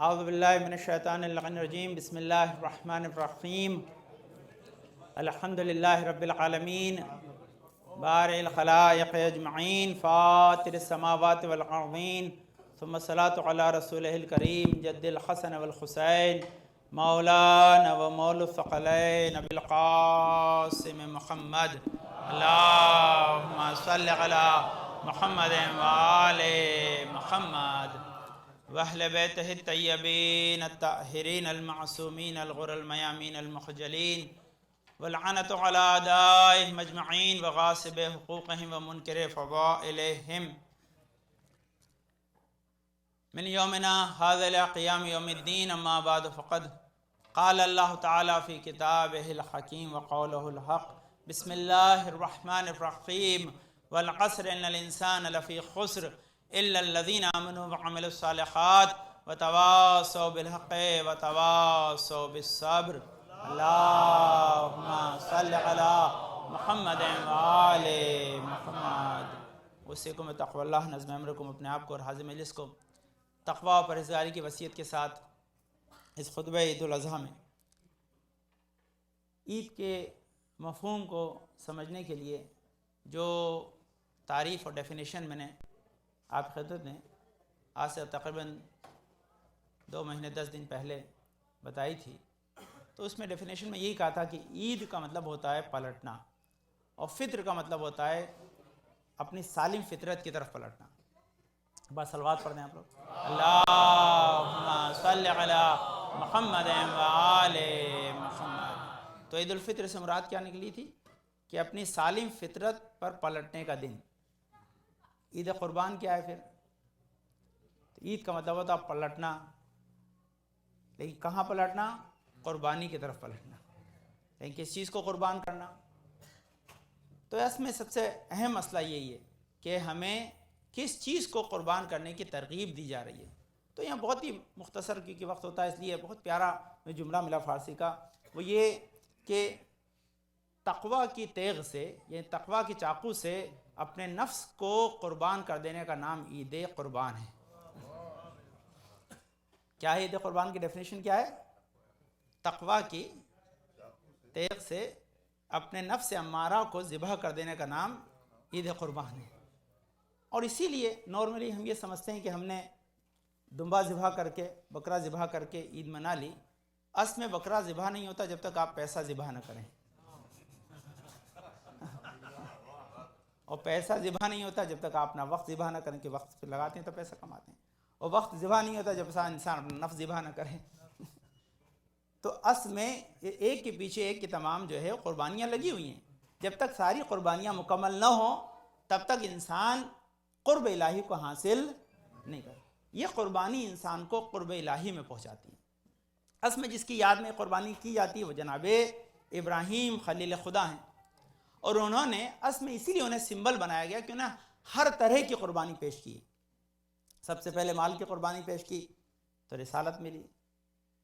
اعوذ باللہ من الشیطان اللعین الرجیم بسم اللہ الرحمن الرحیم الحمد للہ رب العالمین بارئ الخلائق اجمعین فاطر السماوات والارضین ثم الصلاة علی رسولہ الکریم جد الحسن والحسین مولانا و مول الثقلین ابی القاسم محمد اللہم صل علی محمد وآل محمد وأهل بيته الطيبين الطاهرين المعصومين الغر الميامين المخجلين والعنة على أعدائهم أجمعين وغاصب حقوقهم ومنكر فضائلهم من يومنا هذا إلى قيام يوم الدين. أما بعد فقد قال الله تعالى في كتابه الحكيم وقوله الحق بسم الله الرحمن الرحيم والعصر إن الإنسان لفي خسر إلا الذين آمنوا وعملوا الصالحات وتواصوا بالحق وتواصوا بالصبر. اللهم صل على محمد وآل محمد. اوصیکم بتقوی اللہ. نظم امرکم اپنے آپ کو اور حاضر مجلس کو تقوی و پرہیزگاری کی وصیت کے ساتھ اس خطبہ عید الاضحیٰ میں عید کے مفہوم کو سمجھنے کے لیے جو تعریف اور ڈیفینیشن میں نے آپ کی خدمت میں آج سے تقریباً 2 مہینے 10 دن پہلے بتائی تھی، تو اس میں ڈیفینیشن میں یہی کہا تھا کہ عید کا مطلب ہوتا ہے پلٹنا، اور فطر کا مطلب ہوتا ہے اپنی سالم فطرت کی طرف پلٹنا. بس صلوات پڑھ دیں آپ لوگ. اللہم صل علی محمد وآل محمد. تو عید الفطر سے مراد کیا نکلی تھی کہ اپنی سالم فطرت پر پلٹنے کا دن. عید قربان کیا ہے پھر؟ تو عید کا مطلب ہوتا ہے پلٹنا، لیکن کہاں پلٹنا؟ قربانی کی طرف پلٹنا. لیکن کس چیز کو قربان کرنا؟ تو اس میں سب سے اہم مسئلہ یہی ہے کہ ہمیں کس چیز کو قربان کرنے کی ترغیب دی جا رہی ہے. تو یہاں بہت ہی مختصر کیونکہ وقت ہوتا ہے، اس لیے بہت پیارا جملہ ملا فارسی کا، وہ یہ کہ تقوی کی تیغ سے، یعنی تقوی کی چاقو سے اپنے نفس کو قربان کر دینے کا نام عید قربان ہے. کیا ہے عید قربان کی ڈیفینیشن کیا ہے؟ تقوی کی تیغ سے اپنے نفس امارہ کو ذبح کر دینے کا نام عید قربان ہے. اور اسی لیے نارملی ہم یہ سمجھتے ہیں کہ ہم نے دمبا ذبح کر کے، بکرا ذبح کر کے عید منا لی. اصل میں بکرا ذبح نہیں ہوتا جب تک آپ پیسہ ذبح نہ کریں، اور پیسہ ذبح نہیں ہوتا جب تک آپ اپنا وقت ذبح نہ کریں کہ وقت پہ لگاتے ہیں تو پیسہ کماتے ہیں، اور وقت ذبح نہیں ہوتا جب انسان اپنا نفس ذبح نہ کرے. تو اصل میں ایک کے پیچھے ایک کی تمام جو ہے قربانیاں لگی ہوئی ہیں. جب تک ساری قربانیاں مکمل نہ ہوں تب تک انسان قرب الہی کو حاصل نہیں کرتا. یہ قربانی انسان کو قرب الہی میں پہنچاتی ہے. اصل میں جس کی یاد میں قربانی کی جاتی ہے وہ جناب ابراہیم خلیل خدا ہیں، اور انہوں نے اصل میں اسی لیے انہیں سمبل بنایا گیا کہ انہیں ہر طرح کی قربانی پیش کی. سب سے پہلے مال کی قربانی پیش کی تو رسالت ملی،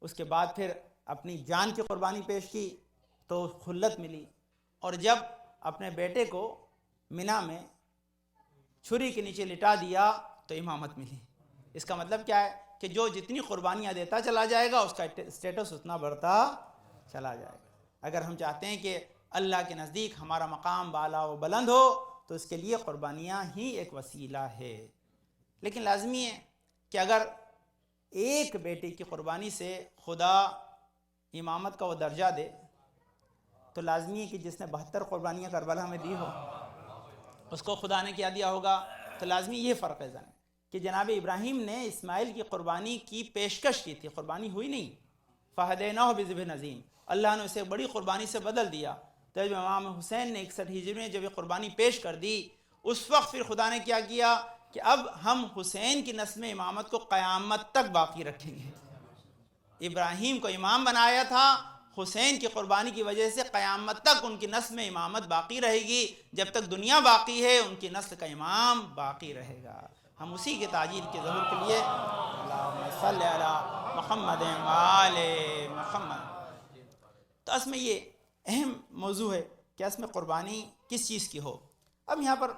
اس کے بعد پھر اپنی جان کی قربانی پیش کی تو خلت ملی، اور جب اپنے بیٹے کو منا میں چھری کے نیچے لٹا دیا تو امامت ملی. اس کا مطلب کیا ہے کہ جو جتنی قربانیاں دیتا چلا جائے گا اس کا اسٹیٹس اتنا بڑھتا چلا جائے گا. اگر ہم چاہتے ہیں کہ اللہ کے نزدیک ہمارا مقام بالا و بلند ہو تو اس کے لیے قربانیاں ہی ایک وسیلہ ہے. لیکن لازمی ہے کہ اگر ایک بیٹے کی قربانی سے خدا امامت کا وہ درجہ دے تو لازمی ہے کہ جس نے 72 قربانیاں کربلا میں دی ہو اس کو خدا نے کیا دیا ہوگا. تو لازمی یہ فرق ہے کہ جناب ابراہیم نے اسماعیل کی قربانی کی پیشکش کی تھی، قربانی ہوئی نہیں. فہدیناہ بذبح عظیم، اللہ نے اسے بڑی قربانی سے بدل دیا. تو جب امام حسین نے 61 ہجری میں جب یہ قربانی پیش کر دی اس وقت پھر خدا نے کیا کیا کہ اب ہم حسین کی نسل میں امامت کو قیامت تک باقی رکھیں گے. ابراہیم کو امام بنایا تھا، حسین کی قربانی کی وجہ سے قیامت تک ان کی نسل میں امامت باقی رہے گی. جب تک دنیا باقی ہے ان کی نسل کا امام باقی رہے گا. ہم اسی کے تاجیل کے ظہور کے لیے اللہم صل علی محمد وآل محمد. تو اس میں یہ اہم موضوع ہے کہ اس میں قربانی کس چیز کی ہو. اب یہاں پر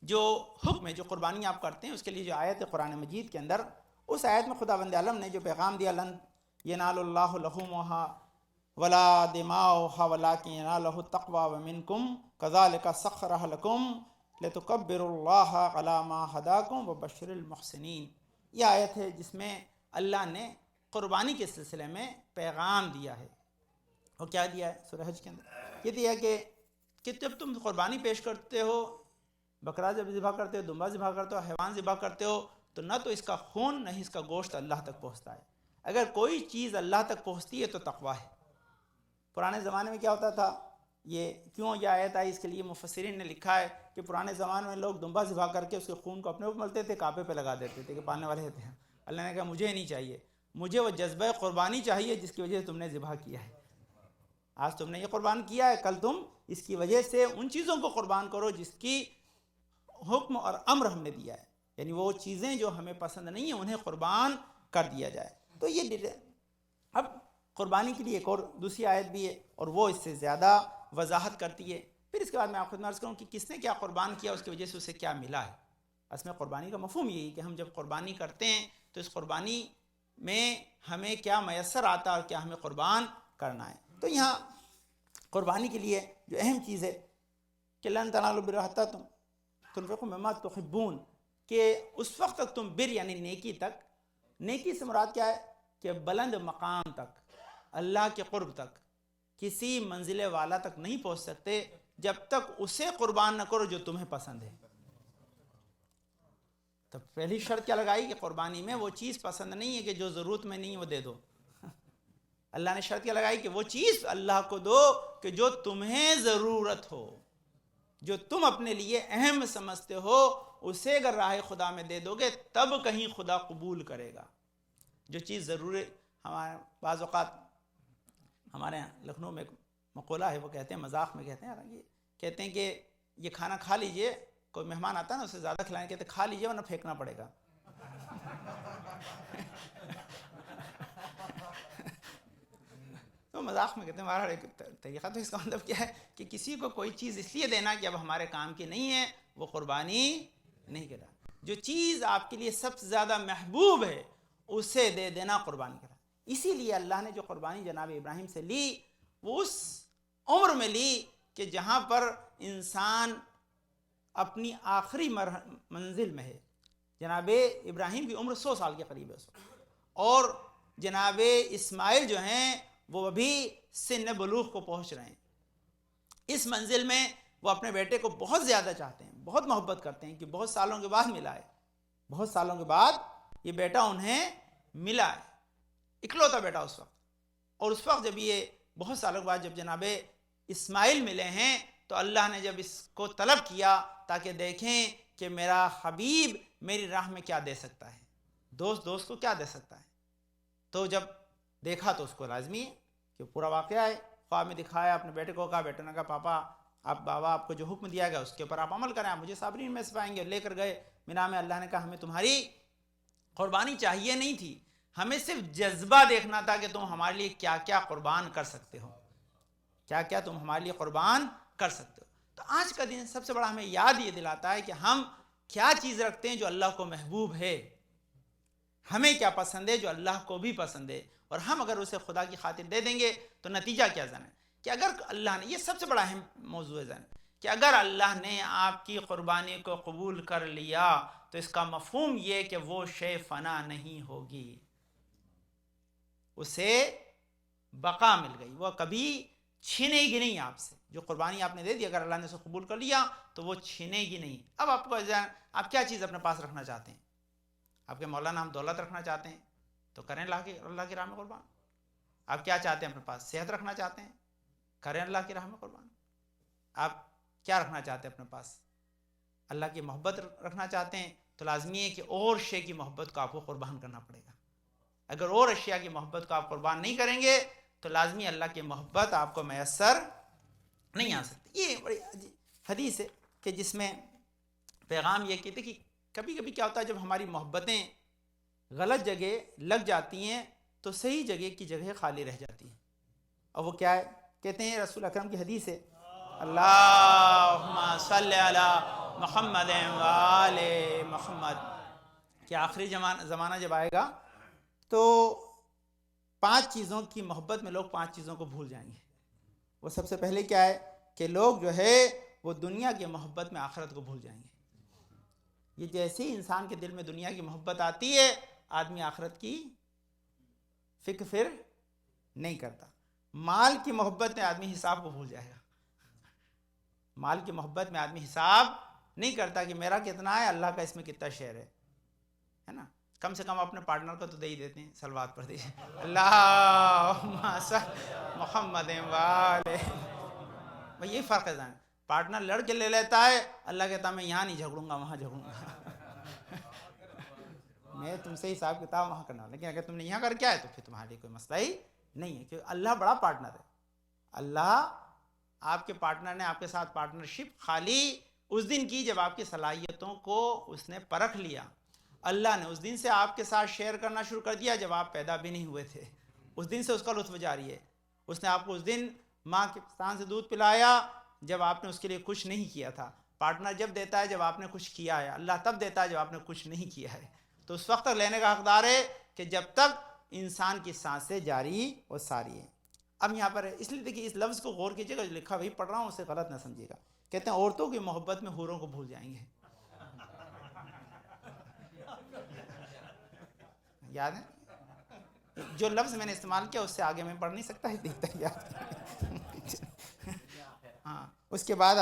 جو حکم ہے، جو قربانی آپ کرتے ہیں، اس کے لیے جو آیت ہے قرآن مجید کے اندر اس آیت میں خداوند عالم نے جو پیغام دیا، لن ینال اللہ لحومھا ولا دماؤھا ولکن ینالہ التقوی ومنکم کذالک سخرھا لکم لتکبروا اللہ علی ما ھداکم وبشر المحسنین۔ یہ آیت ہے جس میں اللہ نے قربانی کے سلسلے میں پیغام دیا ہے۔ اور کیا دیا ہے سورہ حج کے اندر؟ یہ دیا کہ جب تم قربانی پیش کرتے ہو، بکرا جب ذبح کرتے ہو، دمبا ذبح کرتے ہو، حیوان ذبح کرتے ہو، تو نہ تو اس کا خون نہ ہی اس کا گوشت اللہ تک پہنچتا ہے۔ اگر کوئی چیز اللہ تک پہنچتی ہے تو تقویٰ ہے۔ پرانے زمانے میں کیا ہوتا تھا، یہ کیوں یہ آیت آئی، اس کے لیے مفسرین نے لکھا ہے کہ پرانے زمانے میں لوگ دمبا ذبح کر کے اس کے خون کو اپنے اوپر ملتے تھے، کعبے پہ لگا دیتے تھے کہ پالنے والے تھے۔ اللہ نے کہا مجھے نہیں چاہیے، مجھے وہ جذبہ قربانی چاہیے جس کی وجہ سے تم نے ذبح کیا ہے۔ آج تم نے یہ قربان کیا ہے، کل تم اس کی وجہ سے ان چیزوں کو قربان کرو جس کی حکم اور امر ہم نے دیا ہے، یعنی وہ چیزیں جو ہمیں پسند نہیں ہیں انہیں قربان کر دیا جائے۔ تو یہ اب قربانی کے لیے ایک اور دوسری آیت بھی ہے اور وہ اس سے زیادہ وضاحت کرتی ہے۔ پھر اس کے بعد میں آپ خود میں عرض کروں کہ کس نے کیا قربان کیا، اس کی وجہ سے اسے کیا ملا ہے۔ اس میں قربانی کا مفہوم یہی کہ ہم جب قربانی کرتے ہیں تو اس قربانی میں ہمیں کیا میسر آتا ہے اور کیا ہمیں قربان کرنا ہے۔ تو یہاں قربانی کے لیے جو اہم چیز ہے کہ لن تنالوا البر حتی تنفقوا مما تحبون، کہ اس وقت تک تم بر یعنی نیکی تک، نیکی سے مراد کیا ہے کہ بلند مقام تک، اللہ کے قرب تک، کسی منزل والا تک نہیں پہنچ سکتے جب تک اسے قربان نہ کرو جو تمہیں پسند ہے۔ تو پہلی شرط کیا لگائی کہ قربانی میں وہ چیز پسند نہیں ہے کہ جو ضرورت میں نہیں ہے وہ دے دو۔ اللہ نے شرط کیا لگائی کہ وہ چیز اللہ کو دو کہ جو تمہیں ضرورت ہو، جو تم اپنے لیے اہم سمجھتے ہو، اسے اگر راہ خدا میں دے دو گے تب کہیں خدا قبول کرے گا۔ جو چیز ضروری، ہمارے بعض اوقات ہمارے یہاں لکھنؤ میں ایک مقولہ ہے، وہ کہتے ہیں مذاق میں کہتے ہیں، کہتے ہیں کہ یہ کھانا کھا لیجئے، کوئی مہمان آتا ہے نا اسے زیادہ کھلائیں، کہتے ہیں کھا لیجئے ورنہ پھینکنا پڑے گا۔ تو مذاق میں کہتے ہیں ہمارا ایک طریقہ، تو اس کا مطلب کیا ہے کہ کسی کو کوئی چیز اس لیے دینا کہ اب ہمارے کام کی نہیں ہے، وہ قربانی نہیں کرا۔ جو چیز آپ کے لیے سب سے زیادہ محبوب ہے اسے دے دینا قربانی کرا۔ اسی لیے اللہ نے جو قربانی جناب ابراہیم سے لی وہ اس عمر میں لی کہ جہاں پر انسان اپنی آخری منزل میں ہے۔ جناب ابراہیم کی عمر 100 سال کے قریب ہے، اور جناب اسماعیل جو ہیں وہ ابھی سن بلوغ کو پہنچ رہے ہیں۔ اس منزل میں وہ اپنے بیٹے کو بہت زیادہ چاہتے ہیں، بہت محبت کرتے ہیں کہ بہت سالوں کے بعد ملا ہے، بہت سالوں کے بعد یہ بیٹا انہیں ملا ہے، اکلوتا بیٹا اس وقت۔ اور اس وقت جب یہ بہت سالوں کے بعد جب جناب اسماعیل ملے ہیں تو اللہ نے جب اس کو طلب کیا تاکہ دیکھیں کہ میرا حبیب میری راہ میں کیا دے سکتا ہے، دوست کو کیا دے سکتا ہے۔ تو جب دیکھا تو اس کو لازمی ہے کہ پورا واقعہ ہے، خواب میں دکھایا، اپنے بیٹے کو کہا، بیٹے نے کہا پاپا بابا آپ کو جو حکم دیا گیا اس کے اوپر آپ عمل کریں، آپ مجھے صابرین میں سے پائیں گے۔ لے کر گئے مینا میں۔ اللہ نے کہا ہمیں تمہاری قربانی چاہیے نہیں تھی، ہمیں صرف جذبہ دیکھنا تھا کہ تم ہمارے لیے کیا کیا قربان کر سکتے ہو، کیا کیا تم ہمارے لیے قربان کر سکتے ہو۔ تو آج کا دن سب سے بڑا ہمیں یاد یہ دلاتا ہے کہ ہم کیا چیز رکھتے ہیں جو اللہ کو محبوب ہے، ہمیں کیا پسند ہے جو اللہ کو بھی پسند ہے، اور ہم اگر اسے خدا کی خاطر دے دیں گے تو نتیجہ کیا ذہن ہے کہ اگر اللہ نے، یہ سب سے بڑا اہم موضوع ہے ذہن، کہ اگر اللہ نے آپ کی قربانی کو قبول کر لیا تو اس کا مفہوم یہ کہ وہ شے فنا نہیں ہوگی، اسے بقا مل گئی، وہ کبھی چھینے گی نہیں آپ سے۔ جو قربانی آپ نے دے دی اگر اللہ نے اسے قبول کر لیا تو وہ چھینے گی نہیں۔ اب آپ کو آپ کیا چیز اپنے پاس رکھنا چاہتے ہیں؟ آپ کے مولانا ہم دولت رکھنا چاہتے ہیں تو کریں اللہ کی راہ میں قربان۔ آپ کیا چاہتے ہیں اپنے پاس؟ صحت رکھنا چاہتے ہیں، کریں اللہ کی راہ میں قربان۔ آپ کیا رکھنا چاہتے ہیں اپنے پاس؟ اللہ کی محبت رکھنا چاہتے ہیں تو لازمی ہے کہ اور شے کی محبت کو آپ کو قربان کرنا پڑے گا۔ اگر اور اشیاء کی محبت کو آپ قربان نہیں کریں گے تو لازمی اللہ کی محبت آپ کو میسر نہیں آ سکتی۔ یہ بڑی حدیث ہے کہ جس میں پیغام یہ کہتے کہ کبھی کبھی کیا ہوتا ہے جب ہماری محبتیں غلط جگہ لگ جاتی ہیں تو صحیح جگہ کی جگہ خالی رہ جاتی ہیں، اور وہ کیا ہے؟ کہتے ہیں رسول اکرم کی حدیث ہے، اللہم صلی علی محمد و آل محمد، کہ آخری زمانہ جب آئے گا تو 5 چیزوں کی محبت میں لوگ 5 چیزوں کو بھول جائیں گے. وہ سب سے پہلے کیا ہے کہ لوگ جو ہے وہ دنیا کی محبت میں آخرت کو بھول جائیں گے. یہ جیسے ہی انسان کے دل میں دنیا کی محبت آتی ہے آدمی آخرت کی فکر پھر نہیں کرتا. مال کی محبت میں آدمی حساب کو بھول جائے گا. مال کی محبت میں آدمی حساب نہیں کرتا کہ میرا کتنا ہے, اللہ کا اس میں کتنا شیئر ہے نا. کم سے کم اپنے پارٹنر کو تو دے ہی دیتے ہیں. صلوات پڑھ دیجیے اللہم صل محمد والے. بھائی یہ فرق ہے. پارٹنر لڑ کے لے لیتا ہے, اللہ کہتا میں یہاں نہیں جھگڑوں گا وہاں جھگڑوں گا. میں تم سے حساب کتاب وہاں کرنا, لیکن اگر تم نے یہاں کر کے آئے تو پھر تمہارے لیے کوئی مسئلہ ہی نہیں ہے, کیونکہ اللہ بڑا پارٹنر ہے. اللہ آپ کے پارٹنر نے آپ کے ساتھ پارٹنرشپ خالی اس دن کی جب آپ کی صلاحیتوں کو اس نے پرکھ لیا. اللہ نے اس دن سے آپ کے ساتھ شیئر کرنا شروع کر دیا جب آپ پیدا بھی نہیں ہوئے تھے. اس دن سے اس کا لطف جاری ہے. اس نے آپ کو اس دن ماں کے ستان سے دودھ پلایا جب آپ نے اس کے لیے کچھ نہیں کیا تھا. پارٹنر جب دیتا ہے جب آپ نے کچھ کیا ہے. اللہ تب دیتا ہے جب آپ نے کچھ نہیں کیا ہے. تو اس وقت تک لینے کا حقدار ہے کہ جب تک انسان کی سانسیں جاری اور ساری ہیں. اب یہاں پر اس لیے دیکھیے اس لفظ کو غور کیجیے گا, جو لکھا وہی پڑھ رہا ہوں, اسے غلط نہ سمجھیے گا. کہتے ہیں عورتوں کی محبت میں حوروں کو بھول جائیں گے. یاد ہے جو لفظ میں نے استعمال کیا اس سے آگے میں پڑھ نہیں سکتا ہے, دیکھتا ہے یاد. ہاں اس کے بعد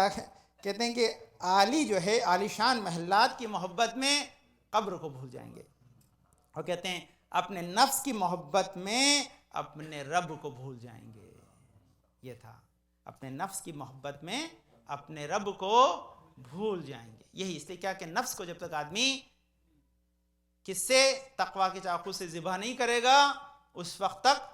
کہتے ہیں کہ عالی جو ہے عالی شان محلات کی محبت میں قبر کو بھول جائیں گے. اور کہتے ہیں اپنے نفس کی محبت میں اپنے رب کو بھول جائیں گے. یہ تھا اپنے نفس کی محبت میں اپنے رب کو بھول جائیں گے. یہی اس لیے کیا کہ نفس کو جب تک آدمی کس سے تقوی کے چاقو سے ذبح نہیں کرے گا اس وقت تک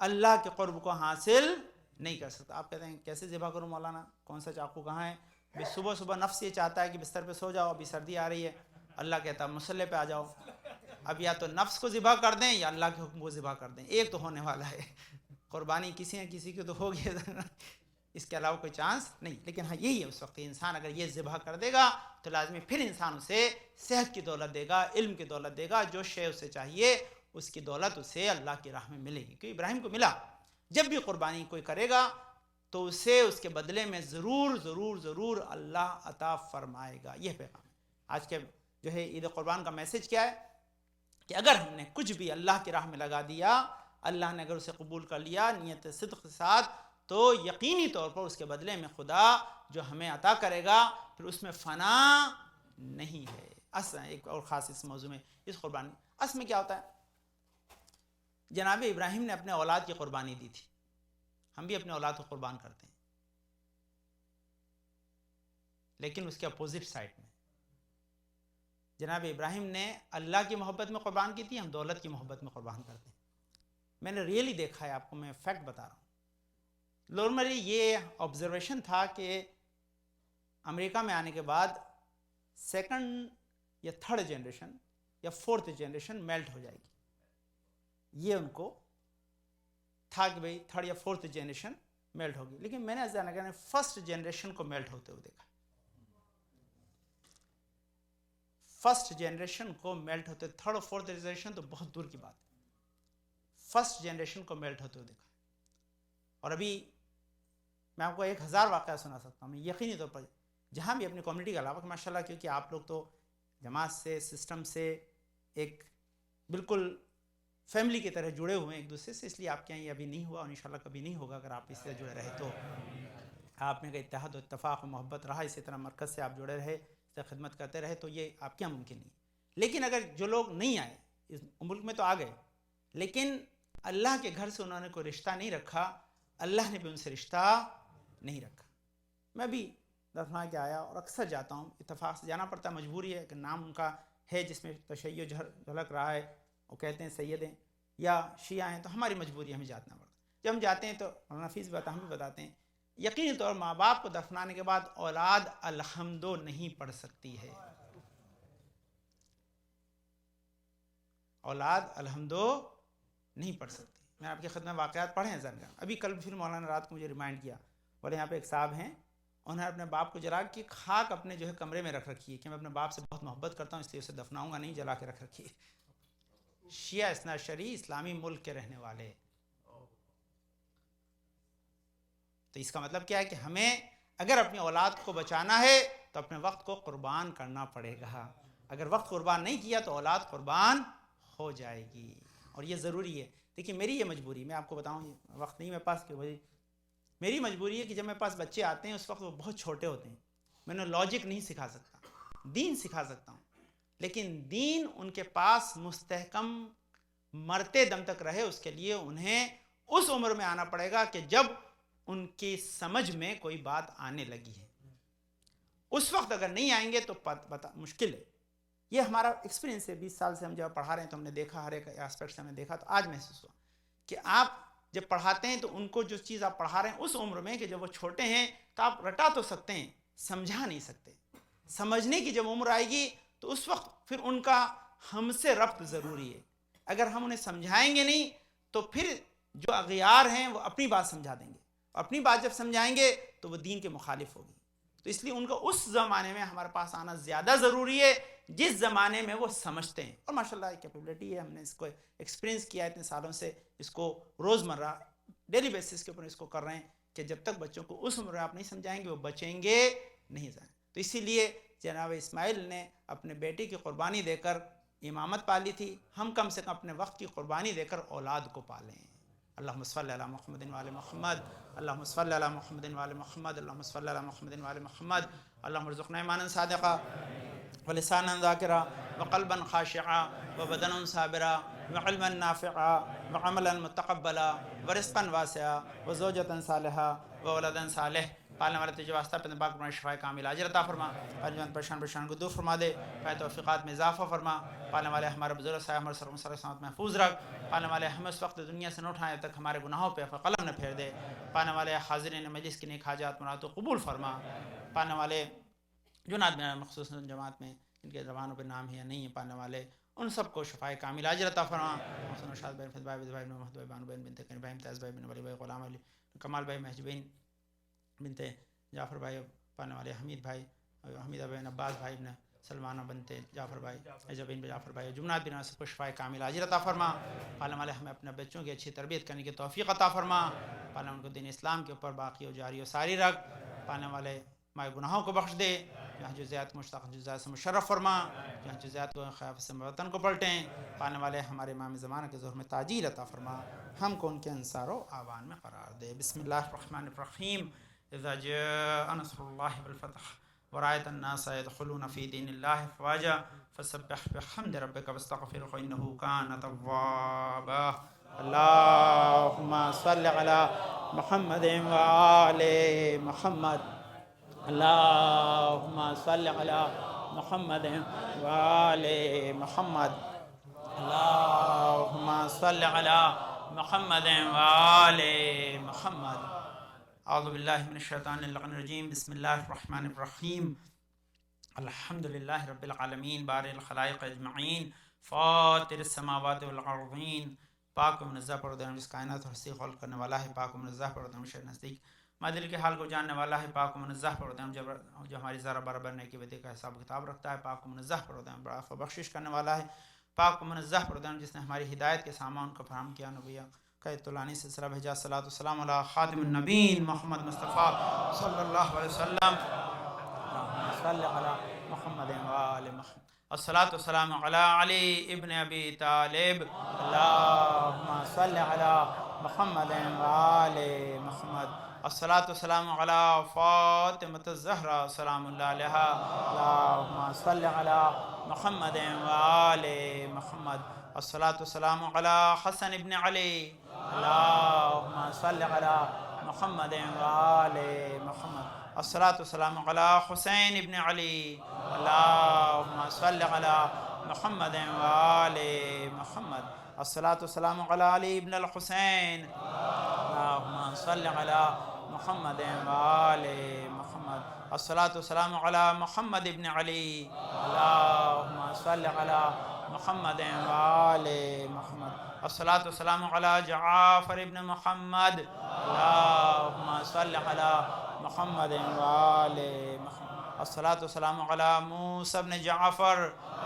اللہ کے قرب کو حاصل نہیں کر سکتا. آپ کہتے ہیں کیسے ذبح کروں مولانا, کون سا چاقو کہاں ہے؟ صبح صبح نفس یہ چاہتا ہے کہ بستر پہ سو جاؤ, ابھی سردی آ رہی ہے. اللہ کہتا ہے مصلی پہ آ جاؤ. اب یا تو نفس کو ذبح کر دیں یا اللہ کے حکم کو ذبح کر دیں, ایک تو ہونے والا ہے. قربانی کسی نہ کسی کی تو ہوگی, اس کے علاوہ کوئی چانس نہیں. لیکن ہاں یہی ہے اس وقت انسان اگر یہ ذبح کر دے گا تو لازمی پھر انسان اسے صحت کی دولت دے گا, علم کی دولت دے گا, جو شے اسے چاہیے اس کی دولت اسے اللہ کی راہ میں ملے گی. کیونکہ ابراہیم کو ملا. جب بھی قربانی کوئی کرے گا تو اسے اس کے بدلے میں ضرور ضرور ضرور اللہ عطا فرمائے گا. یہ پیغام ہے آج کے جو ہے عید قربان کا. میسج کیا ہے کہ اگر ہم نے کچھ بھی اللہ کی راہ میں لگا دیا, اللہ نے اگر اسے قبول کر لیا نیت صدق کے ساتھ, تو یقینی طور پر اس کے بدلے میں خدا جو ہمیں عطا کرے گا پھر اس میں فنا نہیں ہے. اصل ایک اور خاص اس موضوع میں اس قربانی اصل میں کیا ہوتا ہے, جناب ابراہیم نے اپنے اولاد کی قربانی دی تھی. ہم بھی اپنے اولاد کو قربان کرتے ہیں, لیکن اس کے اپوزٹ سائڈ میں جناب ابراہیم نے اللہ کی محبت میں قربان کی تھی, ہم دولت کی محبت میں قربان کرتے ہیں. میں نے ریئلی دیکھا ہے, آپ کو میں فیکٹ بتا رہا ہوں. نارملی یہ آبزرویشن تھا کہ امریکہ میں آنے کے بعد سیکنڈ یا تھرڈ جنریشن یا فورتھ جنریشن میلٹ ہو جائے گی. یہ ان کو تھا کہ بھئی تھرڈ یا فورتھ جنریشن میلٹ ہوگی. لیکن میں نے فرسٹ جنریشن کو میلٹ ہوتے ہوئے دیکھا. فرسٹ جنریشن کو میلٹ ہوتے, تھرڈ اور فورتھ جنریشن تو بہت دور کی بات ہے, فرسٹ جنریشن کو میلٹ ہوتے ہوئے دیکھا. اور ابھی میں آپ کو 1000 واقعہ سنا سکتا ہوں. میں یقینی طور پر جہاں بھی اپنی کمیونٹی کے علاوہ, ماشاء اللہ کیونکہ آپ لوگ تو جماعت سے سسٹم سے ایک بالکل فیملی کی طرح جڑے ہوئے ہیں ایک دوسرے سے, اس لیے آپ کے یہاں یہ ابھی نہیں ہوا اور انشاءاللہ کبھی نہیں ہوگا. اگر آپ اس سے جڑے رہے تو آپ میں کا اتحاد و اتفاق و محبت رہا, اسی طرح مرکز سے آپ جڑے رہے, اس سے خدمت کرتے رہے, تو یہ آپ کے یہاں ممکن نہیں. لیکن اگر جو لوگ نہیں آئے, اس ملک میں تو آ گئے لیکن اللہ کے گھر سے انہوں نے کوئی رشتہ نہیں رکھا, اللہ نے بھی ان سے رشتہ نہیں رکھا. میں بھی دفنا کے آیا اور اکثر جاتا ہوں, اتفاق سے جانا پڑتا ہے, مجبوری ہے کہ نام ان کا ہے جس میں تشیع جھلک رہا ہے, وہ کہتے ہیں سید ہیں یا شیعہ ہیں, تو ہماری مجبوری ہمیں جانا پڑتا ہے. جب ہم جاتے ہیں تو نفیس ہم بھی بتاتے ہیں, یقینی طور ماں باپ کو دفنانے کے بعد اولاد الحمدو نہیں پڑھ سکتی ہے. اولاد الحمدو نہیں پڑھ سکتی. میں آپ کی خدمت واقعات پڑھے ہیں ذرا. ابھی کل پھر مولانا رات کو مجھے ریمائنڈ کیا, بولے یہاں پہ ایک صاحب ہیں, انہوں نے اپنے باپ کو جلا کے خاک اپنے جو ہے کمرے میں رکھ رکھی ہے کہ میں اپنے باپ سے بہت محبت کرتا ہوں اس لیے اسے دفناؤں گا نہیں، جلا کے رکھ رکھی ہے۔ شیعہ اثنا عشری اسلامی ملک کے رہنے والے۔ تو اس کا مطلب کیا ہے کہ ہمیں اگر اپنی اولاد کو بچانا ہے تو اپنے وقت کو قربان کرنا پڑے گا۔ اگر وقت قربان نہیں کیا تو اولاد قربان ہو جائے گی، اور یہ ضروری ہے۔ دیکھیے میری یہ مجبوری، میں آپ کو بتاؤں، وقت نہیں میرے پاس کہ وہی میری مجبوری ہے کہ جب میرے پاس بچے آتے ہیں اس وقت وہ بہت چھوٹے ہوتے ہیں، میں انہیں لاجک نہیں سکھا سکتا، دین سکھا سکتا ہوں، لیکن دین ان کے پاس مستحکم مرتے دم تک رہے، اس کے لیے انہیں اس عمر میں آنا پڑے گا کہ جب ان کی سمجھ میں کوئی بات آنے لگی ہے۔ اس وقت اگر نہیں آئیں گے تو مشکل ہے۔ یہ ہمارا ایکسپیرینس ہے، 20 سال سے ہم جب پڑھا رہے ہیں تو ہم نے دیکھا، ہر ایک اسپیکٹ سے ہم نے دیکھا، تو آج محسوس ہوا کہ آپ جب پڑھاتے ہیں تو ان کو جو چیز آپ پڑھا رہے ہیں اس عمر میں کہ جب وہ چھوٹے ہیں تو آپ رٹا تو سکتے ہیں، سمجھا نہیں سکتے۔ سمجھنے کی جب عمر آئے گی تو اس وقت پھر ان کا ہم سے ربط ضروری ہے۔ اگر ہم انہیں سمجھائیں گے نہیں تو پھر جو اغیار ہیں وہ اپنی بات سمجھا دیں گے، اپنی بات جب سمجھائیں گے تو وہ دین کے مخالف ہوگی۔ تو اس لیے ان کو اس زمانے میں ہمارے پاس آنا زیادہ ضروری ہے جس زمانے میں وہ سمجھتے ہیں، اور ماشاءاللہ کیپیبلٹی ہے، ہم نے اس کو ایکسپیرینس کیا ہے اتنے سالوں سے، اس کو روزمرہ ڈیلی بیسس کے اوپر اس کو کر رہے ہیں کہ جب تک بچوں کو اس عمر میں آپ نہیں سمجھائیں گے وہ بچیں گے نہیں جائیں۔ تو اسی لیے جناب اسماعیل نے اپنے بیٹے کی قربانی دے کر امامت پالی تھی، ہم کم سے کم اپنے وقت کی قربانی دے کر اولاد کو پالیں۔ اللہم صلی علی محمد وعلی محمد، اللہم صلی علی محمد وعلی محمد، اللہم صلی علی محمد وعلی محمد، اللہم ارزقنا ایمانا صادقا ولسانا ذاکرا وقلبا خاشعا وبدنا صابرا وعلما نافعا وعملا متقبلا ورزقا واسعا وزوجتا صالحا وولدا صالح۔ پالنے والے تجھے واسطہ اپنے پاک پر شفاء کامل اجر عطا فرما، پنجوان پریشان کو دور فرما دے، پائے توفیقات میں اضافہ فرما۔ پالنے والے ہمارے بزرگ صاحب ہمارے سر سلامت محفوظ رکھ، پالنے والے ہمیں اس وقت دنیا سے نہ اٹھائے تک ہمارے گناہوں پہ قلم نہ پھیر دے، پانے والے حاضرین مجلس کی نیک حاجات مراد قبول فرما، پانے والے جو نادم مخصوص جماعت میں ان کے زبانوں پہ نام ہے یا نہیں ہے پانے والے، ان سب کو شفاء کامل اجر عطا فرما۔ محسن شاد بھائی، فضل بھائی، بھائی محمد بھائی، بانو بہن بنت کنی بھائی، امتیاز بھائی، بن ولی بھائی، غلام علی، کمال بھائی، محجبین بنت جعفر بھائی، پانے والے حمید بھائی، حمیدہ بہن، عباس بھائی، ابن سلمانہ بنت جعفر بھائی، عجبین جعفر بھائی، جمنات بن سب کو شفاء کامل اجر عطا فرما۔ پالنے والے ہمیں اپنے بچوں کی اچھی تربیت کرنے کی توفیق عطا فرما، پالنے ان کو دین اسلام کے اوپر باقی و جاری و ساری رکھ، پالنے والے ہمارے گناہوں کو بخش دے، جہاں جزیات مشتاق جزیات سے مشرف فرما، جہاں جزیات کو خیاف سے وطن کو پلٹیں، پانے والے ہمارے امام زمانہ کے ظہور میں تاجیل عطا فرما، ہم کو ان کے انصار و آوان میں قرار دے۔ بسم اللہ الرحمن الرحیم، اذا جاء نصر اللہ والفتح ورأيت الناس يدخلون في دين الله أفواجا فسبح بحمد ربك واستغفره إنه كان توابا۔ اللهم صل على محمد وآل محمد، اللهم صل على محمد وآل محمد، اللهم صل على محمد وآل محمد۔ اعوذ باللہ من الشیطان الرجیم، بسم اللہ الرحمن الرحیم، الحمد للہ رب العالمین، بارئ الخلائق اجمعین، فاطر السماوات والارضین، پاک و منزہ پروردگار جس کائنات اور ہستی خلق کرنے والا ہے، پاک و منزہ پروردگار شر نزدیک ما دل کے حال کو جاننے والا ہے، پاک و منزہ پروردگار جو ہماری ذرہ برابر نیکی بدی کا حساب کتاب رکھتا ہے، پاک و منزہ پروردگار بڑا عفو بخشش کرنے والا ہے، پاک و منزہ پروردگار جس نے ہماری ہدایت کے سامان کو فراہم کیا، نبیہ کا طولانی سلسلہ بھیجا، صلاۃ والسلام علی خاتم النبیین محمد مصطفیٰ صلی اللہ علیہ وسلم، اللہم صل علی محمد وآل محمد، الصلاۃ والسلام علی علی ابن ابی طالب، اللہم صل علی محمد وآل محمد، الصلاۃ والسلام علی فاطمۃ الزہرا سلام اللہ علیہا، اللہم صل علی محمد وآل محمد، الصلاۃ والسلام علی حسن ابن علی، اللہم صل علی محمد وآل محمد، الصلاۃ والسلام علی حسین ابن علی، اللہم صل علی محمد وآل محمد، الصلاۃ والسلام علی علی ابن الحسین، اللہم صل علی محمد وآل محمد، الصلاۃ والسلام علی محمد ابن علی، اللہم صل علی محمد وآل محمد، الصلاۃ والسلام علی جعفر ابن محمد، اللہم صل علی محمد وآل محمد الصلاۃ والسلام علی موسیٰ بن جعفر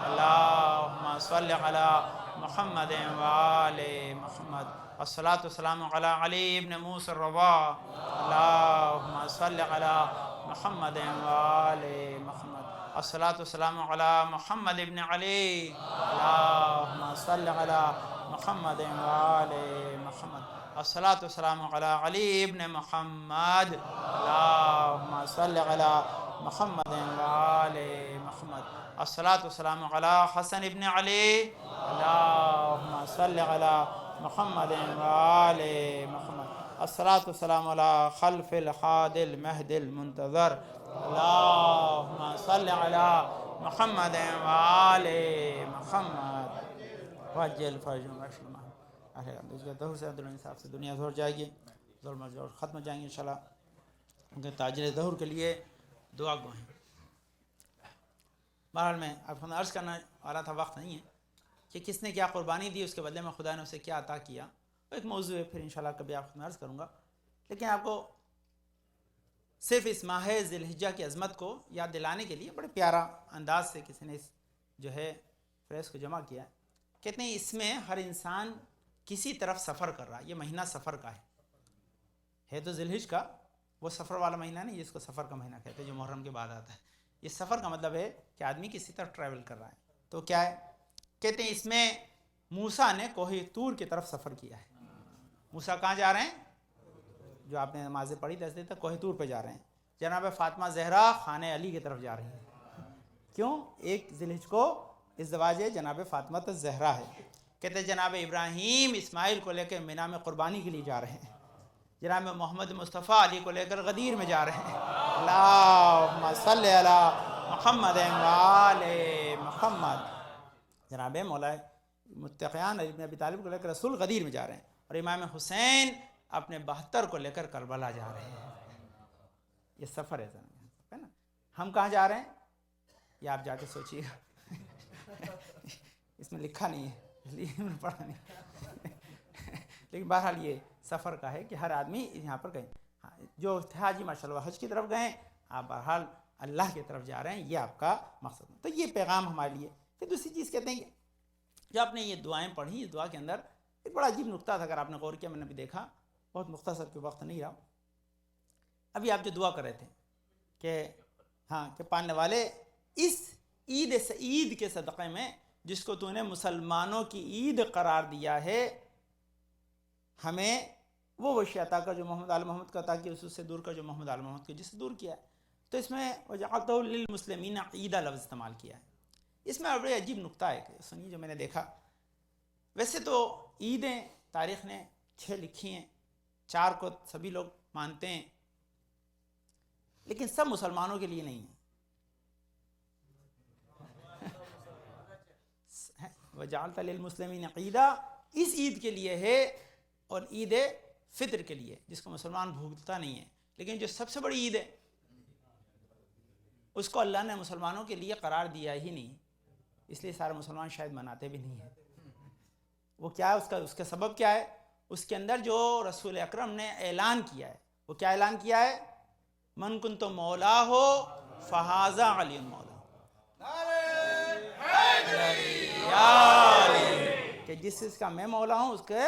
اللہم صل علی محمد وآل محمد الصلاۃ والسلام علی علی بن موسیٰ الرضا اللہم صل علی محمد وآل محمد الصلاۃ والسلام علی محمد بن علی اللہم صل علی محمد وآل محمد الصلاۃ والسلام علی علی بن محمد اللہم صل علی محمد وآل محمد الصلاۃ والسلام علی حسن بن علی اللہم صل علی محمد وآل محمد الصلاۃ والسلام علی خلف الحاد المہد المنتظر اللہم صل علی محمد وآل محمد وجل فرجهم واشف محمد ظہور سے عدل و انصاف سے دنیا ظہور جائے گی، ظلم و جور ختم ہو جائیں گے انشاءاللہ. ان کے تاجر ظہور کے لیے دعا گوئیں. بہرحال میں آپ کو عرض کرنا والا تھا، وقت نہیں ہے، کہ کس نے کیا قربانی دی، اس کے بدلے میں خدا نے اسے کیا عطا کیا. وہ ایک موضوع ہے، پھر انشاءاللہ کبھی آپ کو میں عرض کروں گا. لیکن آپ کو صرف اس ماہ ذی الحجہ کی عظمت کو یاد دلانے کے لیے بڑے پیارا انداز سے کسی نے اس جو ہے فریز کو جمع کیا ہے. کہتے ہیں اس میں ہر انسان کسی طرف سفر کر رہا ہے. یہ مہینہ سفر کا ہے تو ذی الحجہ کا وہ سفر والا مہینہ نہیں جس کو سفر کا مہینہ کہتے ہیں، جو محرم کے بعد آتا ہے. یہ سفر کا مطلب ہے کہ آدمی کسی طرف ٹریول کر رہا ہے. تو کیا ہے؟ کہتے ہیں اس میں موسیٰ نے کوہ طور کی طرف سفر کیا ہے. موسیٰ کہاں جا رہے ہیں؟ جو آپ نے نمازیں پڑھی دس دن تک، کوہ طور پہ جا رہے ہیں. جناب فاطمہ زہرا خانہ علی کی طرف جا رہی ہیں. کیوں؟ ایک ذی الحجہ کو ازدواج جناب فاطمہ الزہرا ہے. کہتے ہیں جناب ابراہیم اسماعیل کو لے کے مینا میں قربانی کے لیے جا رہے ہیں. جناب محمد مصطفیٰ علی کو لے کر غدیر میں جا رہے ہیں. اللہم صلی علی محمد وآل محمد. جناب مولا متقیان علی بن ابی طالب کو لے کر رسول غدیر میں جا رہے ہیں. اور امام حسین اپنے 72 کو لے کر کربلا جا رہے ہیں. یہ سفر ہے نا. ہم کہاں جا رہے ہیں یہ آپ جا کے سوچیے گا. اس میں لکھا نہیں ہے اس لیے میں نے پڑھا نہیں. لیکن بہرحال یہ سفر کا ہے کہ ہر آدمی یہاں پر گئے. جو حاجی ماشاء اللہ حج کی طرف گئے، آپ بہرحال اللہ کی طرف جا رہے ہیں، یہ آپ کا مقصد ہے. تو یہ پیغام ہمارے لیے. پھر دوسری چیز کہتے ہیں کہ جو آپ نے یہ دعائیں پڑھی، اس دعا کے اندر ایک بڑا عجیب نقطہ تھا. اگر آپ نے غور کیا، میں نے بھی دیکھا، بہت مختصر کہ وقت نہیں رہا. ابھی آپ جو دعا کر رہے تھے کہ پانے والے اس عید کے صدقے میں جس کو تو نے مسلمانوں کی عید قرار دیا ہے، ہمیں وہ وشی عطا کر جو محمد آل محمد کا عطا کیا، اس سے دور کر جو محمد آل محمد کے جس سے دور کیا ہے. تو اس میں وجعلتہ للمسلمین عیدا لفظ استعمال کیا ہے. اس میں بڑے عجیب نقطہ ہے کہ سنیے جو میں نے دیکھا. ویسے تو عیدیں تاریخ نے 6 لکھی ہیں، 4 کو سبھی لوگ مانتے ہیں، لیکن سب مسلمانوں کے لیے نہیں ہے. وجعلت للمسلمین عیدا اس عید کے لیے ہے، اور عید فطر کے لیے جس کو مسلمان بھوکتا نہیں ہے. لیکن جو سب سے بڑی عید ہے اس کو اللہ نے مسلمانوں کے لیے قرار دیا ہی نہیں، اس لیے سارے مسلمان شاید مناتے بھی نہیں ہیں. وہ کیا ہے؟ اس کا سبب کیا ہے؟ اس کے اندر جو رسول اکرم نے اعلان کیا ہے، وہ کیا اعلان کیا ہے؟ من کنت مولا ہو فہذا علی مولا، کہ جس چیز کا میں مولا ہوں اس کے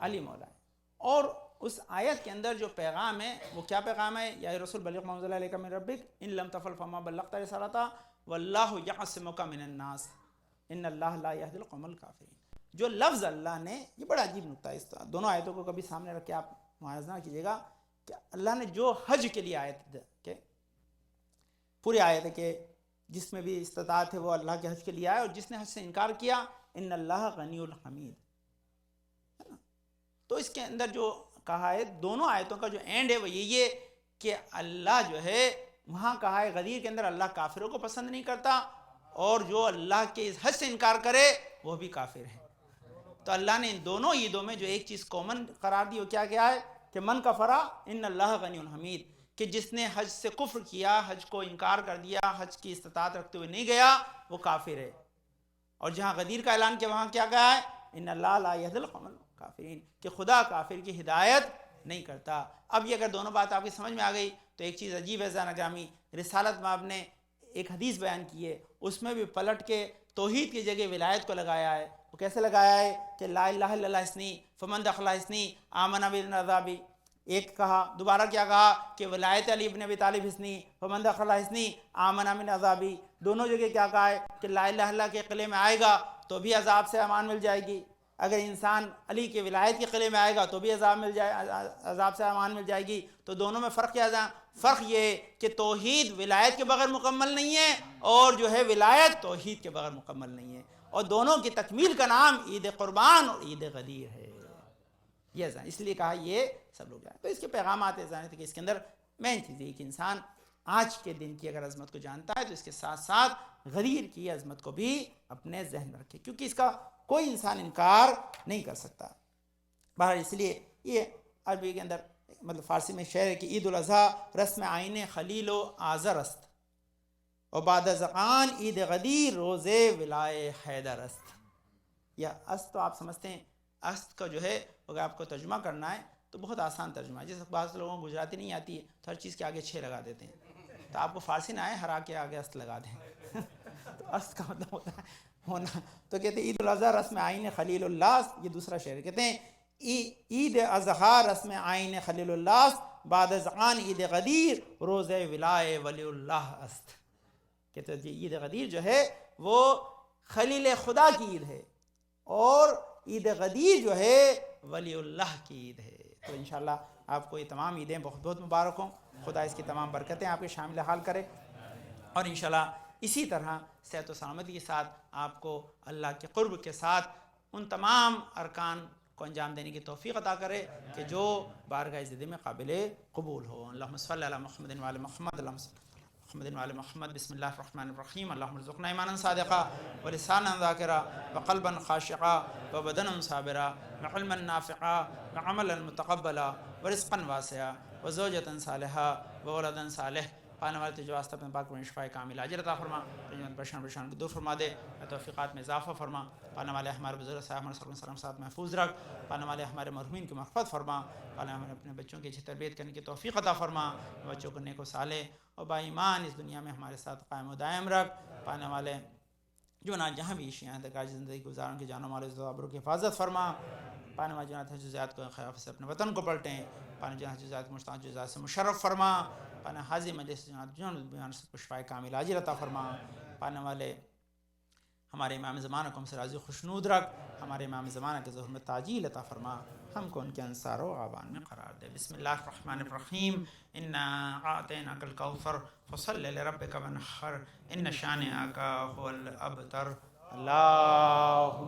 علی مولا ہے. اور اس آیت کے اندر جو پیغام ہے وہ کیا پیغام ہے؟ یا رسول بلغ ما انزل الیک من ربک ان لم تفعل فما بلغت رسالتہ واللہ یعصمک من الناس ان اللہ لا یہدی القوم الکافرین. جو لفظ اللہ نے، یہ بڑا عجیب نقطہ ہے. اس دونوں آیتوں کو کبھی سامنے رکھ کے آپ موازنہ کیجیے گا کہ اللہ نے جو حج کے لیے آیت کہ پوری آیت ہے کہ جس میں بھی استطاعت ہے وہ اللہ کے حج کے لیے آئے، اور جس نے حج سے انکار کیا ان اللہ غنی الحمید. تو اس کے اندر جو کہا ہے، دونوں آیتوں کا جو اینڈ ہے وہ یہی ہے کہ اللہ جو ہے وہاں کہا ہے غدیر کے اندر اللہ کافروں کو پسند نہیں کرتا، اور جو اللہ کے اس حج سے انکار کرے وہ بھی کافر ہے. تو اللہ نے ان دونوں عیدوں میں جو ایک چیز کامن قرار دی وہ کیا ہے کہ من کفرا ان اللہ غنی الحمید، کہ جس نے حج سے کفر کیا، حج کو انکار کر دیا، حج کی استطاعت رکھتے ہوئے نہیں گیا، وہ کافر ہے. اور جہاں غدیر کا اعلان کیا وہاں کیا کہا ہے؟ ان اللہ لا یہدی القوم الکافرین، کہ خدا کافر کی ہدایت نہیں کرتا۔ اب یہ اگر دونوں بات آپ کی سمجھ میں آ گئی تو ایک چیز عجیب ہے زانا گرامی، رسالت میں آپ نے ایک حدیث بیان کی ہے، اس میں بھی پلٹ کے توحید کی جگہ ولایت کو لگایا ہے۔ وہ کیسے لگایا ہے کہ لا الہ الا اللہ اسنی فمن دخل اسنی آمن بالعذابی، ایک کہا، دوبارہ کیا کہا کہ ولایت علی ابن ابی طالب حسنی فمن دخل حسنی آمن من عذابی، دونوں جگہ کیا کہا ہے کہ لا الہ الا اللہ کے قلعے میں آئے گا تو بھی عذاب سے امان مل جائے گی، اگر انسان علی کے ولایت کے قلعے میں آئے گا تو بھی عذاب سے امان مل جائے گی۔ تو دونوں میں فرق کیا ہے؟ فرق یہ ہے کہ توحید ولایت کے بغیر مکمل نہیں ہے، اور جو ہے ولایت توحید کے بغیر مکمل نہیں ہے، اور دونوں کی تکمیل کا نام عید قربان اور عید غدیر ہے۔ یہ اس لیے کہا یہ سب لوگ جائیں۔ تو اس کے پیغامات ہیں کہ اس کے اندر مین چیز یہ کہ انسان آج کے دن کی اگر عظمت کو جانتا ہے تو اس کے ساتھ ساتھ غدیر کی عظمت کو بھی اپنے ذہن میں رکھے، کیونکہ اس کا کوئی انسان انکار نہیں کر سکتا۔ بہرحال اس لیے یہ عربی کے اندر مطلب فارسی میں شعر ہے کہ عید الاضحیٰ رسم آئین خلیل و آذر است، اور بعد زقان عید غدیر روز ولائے حیدر است۔ یا است تو آپ سمجھتے ہیں، است کا جو ہے اگر آپ کو ترجمہ کرنا ہے تو بہت آسان ترجمہ ہے، جیسے بعض لوگوں کو گجراتی نہیں آتی ہے تو ہر چیز کے آگے 6 لگا دیتے ہیں، تو آپ کو فارسی نہ آئے ہرا کے آگے است لگا دیں تو است کا مطلب ہوتا ہے ہونا۔ تو کہتے ہیں عید الاضحیٰ رسم آئین خلیل اللہ، یہ دوسرا شعر کہتے ہیں عید اضحیٰ رسم آئین خلیل اللہ بعد زقان عید غدیر روز ولائے ولی اللہ است۔ کہتے ہیں عید غدیر جو ہے وہ خلیل خدا کی عید ہے، اور عید غدیر جو ہے ولی اللہ کی عید ہے۔ تو انشاءاللہ آپ کو یہ تمام عیدیں بہت بہت مبارک ہوں، خدا اس کی تمام برکتیں آپ کے شامل حال کرے، اور انشاءاللہ اسی طرح صحت و سلامتی کے ساتھ آپ کو اللہ کے قرب کے ساتھ ان تمام ارکان کو انجام دینے کی توفیق عطا کرے کہ جو بارگاہ عزت میں قابل قبول ہو۔ اللہم صلی علی محمد وعلی محمد، اللہم صلی محمد وعلی محمد۔ بسم اللہ الرحمن الرحیم۔ اللہم ارزقنا ایمانا صادقا ولسانا ذاکرا وقلبا خاشعا وبدنا صابرا وعلما نافعا وعملا متقبلا ورزقا واسعا وزوجة صالحا وولدا صالح۔ پانے والے تجھے واسطہ اپنے پاک میں شفاء کامل عاجل عطا فرما، پریشان کو دور فرما دے، توفیقات میں اضافہ فرما۔ پانے والے ہمارے بزرگ صاحب ہمارے صلی اللہ علیہ وسلم ساتھ محفوظ رکھ، پانے والے ہمارے مرحومین کی مغفرت فرما، پانے ہمارے اپنے بچوں کی اچھی تربیت کرنے کی توفیق عطا فرما، بچوں کو نیک و صالح اور با ایمان اس دنیا میں ہمارے ساتھ قائم و دائم رکھ۔ پانے والے جو نہ جہاں بھی شیعہ تکاج زندگی گزارن کے جانوں والے زبروں کی حفاظت فرما، پانے والے جنات حجزات کو خلاف سے اپنے وطن کو پلٹیں، پانے جنات حجزات مشتاق جزات سے مشرف فرما، پانے حاضر مجلس جنات جنوں بیان سے شفاء کامل عاجل عطا فرما۔ پانے والے ہمارے امام زمانہ کو ہم سے راضی خوشنود رکھ، ہمارے امام زمانہ کے ظہور میں تعجیل عطا فرما، ہم کو ان کے انصار و اعوان میں قرار دے۔ بسم اللہ الرحمن الرحیم۔ انا اعطیناک الکوثر فصلی لربک وانحر ان شانئک هو الابتر۔ اللہ